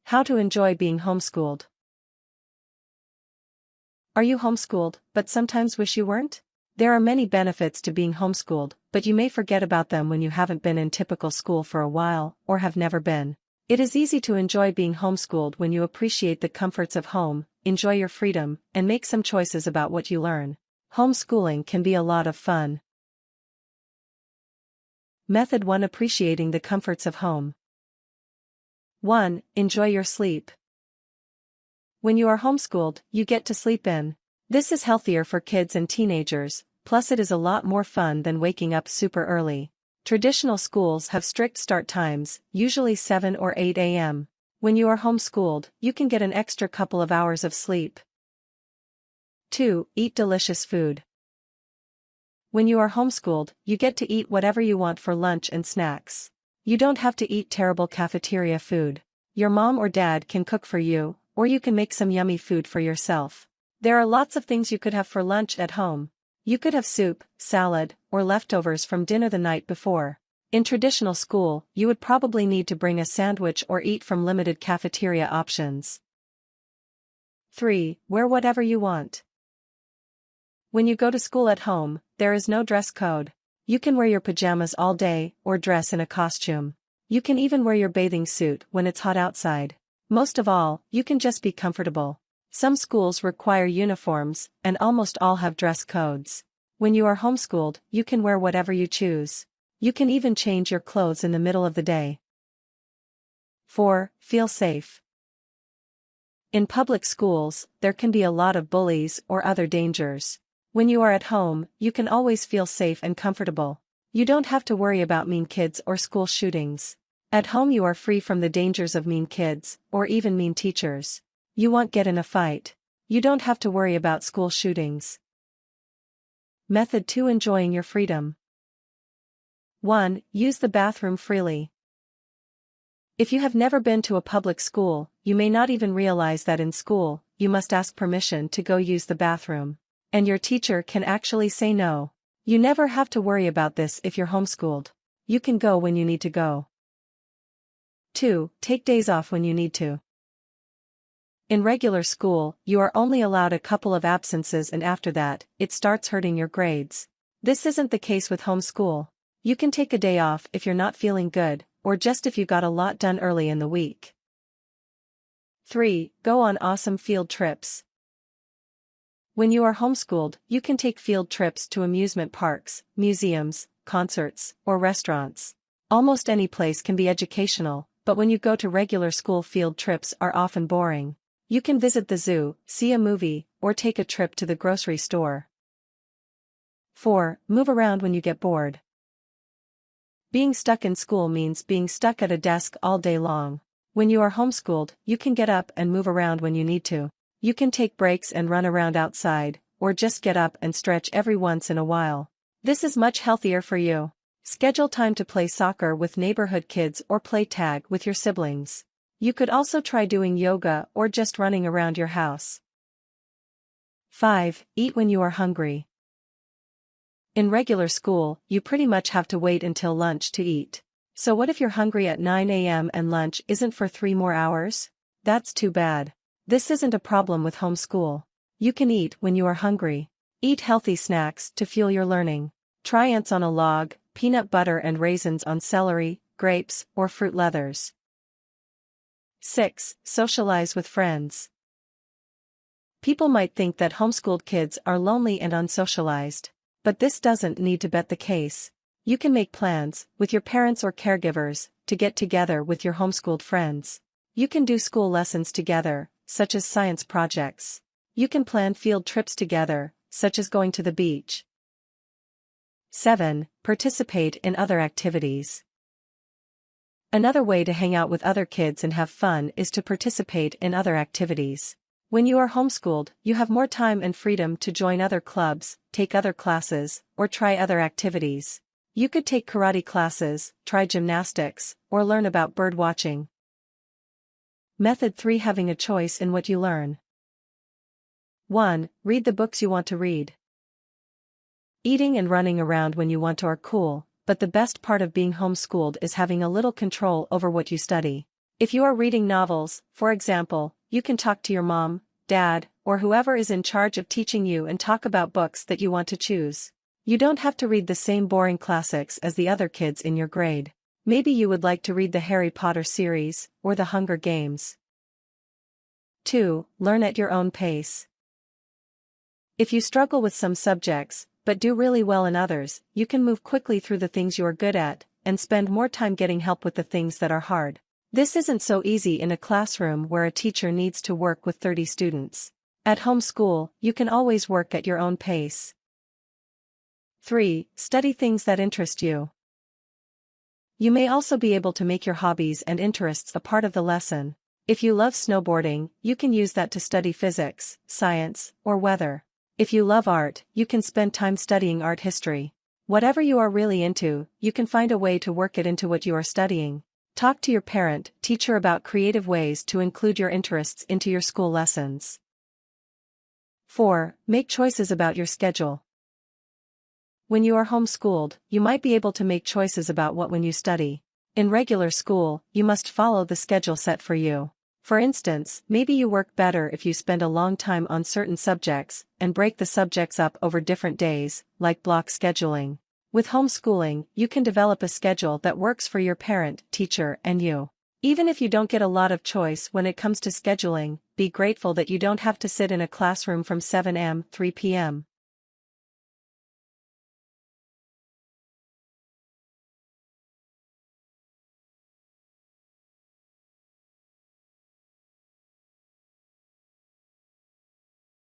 How to enjoy being homeschooled. Are you homeschooled, but sometimes wish you weren't? There are many benefits to being homeschooled, but you may forget about them when you haven't been in typical school for a while, or have never been. It is easy to enjoy being homeschooled when you appreciate the comforts of home, enjoy your freedom, and make some choices about what you learn. Homeschooling can be a lot of fun. Method 1: Appreciating the comforts of home. 1. Enjoy your sleep. When you are homeschooled, you get to sleep in. This is healthier for kids and teenagers, plus it is a lot more fun than waking up super early. Traditional schools have strict start times, usually 7 or 8 a.m. When you are homeschooled, you can get an extra couple of hours of sleep. 2. Eat delicious food. When you are homeschooled, you get to eat whatever you want for lunch and snacks. You don't have to eat terrible cafeteria food. Your mom or dad can cook for you, or you can make some yummy food for yourself. There are lots of things you could have for lunch at home. You could have soup, salad, or leftovers from dinner the night before. In traditional school, you would probably need to bring a sandwich or eat from limited cafeteria options. 3. Wear whatever you want. When you go to school at home, there is no dress code. You can wear your pajamas all day, or dress in a costume. You can even wear your bathing suit when it's hot outside. Most of all, you can just be comfortable. Some schools require uniforms, and almost all have dress codes. When you are homeschooled, you can wear whatever you choose. You can even change your clothes in the middle of the day. 4. Feel safe. In public schools, there can be a lot of bullies or other dangers. When you are at home, you can always feel safe and comfortable. You don't have to worry about mean kids or school shootings. At home you are free from the dangers of mean kids, or even mean teachers. You won't get in a fight. You don't have to worry about school shootings. Method 2: Enjoying your freedom. 1. Use the bathroom freely. If you have never been to a public school, you may not even realize that in school, you must ask permission to go use the bathroom. And your teacher can actually say no. You never have to worry about this if you're homeschooled. You can go when you need to go. 2. Take days off when you need to. In regular school, you are only allowed a couple of absences, and after that, it starts hurting your grades. This isn't the case with homeschool. You can take a day off if you're not feeling good, or just if you got a lot done early in the week. 3. Go on awesome field trips. When you are homeschooled, you can take field trips to amusement parks, museums, concerts, or restaurants. Almost any place can be educational, but when you go to regular school, field trips are often boring. You can visit the zoo, see a movie, or take a trip to the grocery store. 4. Move around when you get bored. Being stuck in school means being stuck at a desk all day long. When you are homeschooled, you can get up and move around when you need to. You can take breaks and run around outside, or just get up and stretch every once in a while. This is much healthier for you. Schedule time to play soccer with neighborhood kids or play tag with your siblings. You could also try doing yoga or just running around your house. 5. Eat when you are hungry. In regular school, you pretty much have to wait until lunch to eat. So what if you're hungry at 9 a.m. and lunch isn't for 3 more hours? That's too bad. This isn't a problem with homeschool. You can eat when you are hungry. Eat healthy snacks to fuel your learning. Try ants on a log, peanut butter and raisins on celery, grapes, or fruit leathers. 6. Socialize with friends. People might think that homeschooled kids are lonely and unsocialized. But this doesn't need to be the case. You can make plans, with your parents or caregivers, to get together with your homeschooled friends. You can do school lessons together, such as science projects. You can plan field trips together, such as going to the beach. 7. Participate in other activities. Another way to hang out with other kids and have fun is to participate in other activities. When you are homeschooled, you have more time and freedom to join other clubs, take other classes, or try other activities. You could take karate classes, try gymnastics, or learn about bird watching. Method 3: Having a choice in what you learn. 1. Read the books you want to read. Eating and running around when you want to are cool, but the best part of being homeschooled is having a little control over what you study. If you are reading novels, for example, you can talk to your mom, dad, or whoever is in charge of teaching you and talk about books that you want to choose. You don't have to read the same boring classics as the other kids in your grade. Maybe you would like to read the Harry Potter series, or the Hunger Games. 2. Learn at your own pace. If you struggle with some subjects, but do really well in others, you can move quickly through the things you are good at, and spend more time getting help with the things that are hard. This isn't so easy in a classroom where a teacher needs to work with 30 students. At homeschool, you can always work at your own pace. 3. Study things that interest you. You may also be able to make your hobbies and interests a part of the lesson. If you love snowboarding, you can use that to study physics, science, or weather. If you love art, you can spend time studying art history. Whatever you are really into, you can find a way to work it into what you are studying. Talk to your parent, teacher about creative ways to include your interests into your school lessons. 4. Make choices about your schedule. When you are homeschooled, you might be able to make choices about when you study. In regular school, you must follow the schedule set for you. For instance, maybe you work better if you spend a long time on certain subjects, and break the subjects up over different days, like block scheduling. With homeschooling, you can develop a schedule that works for your parent, teacher, and you. Even if you don't get a lot of choice when it comes to scheduling, be grateful that you don't have to sit in a classroom from 7 a.m. to 3 p.m.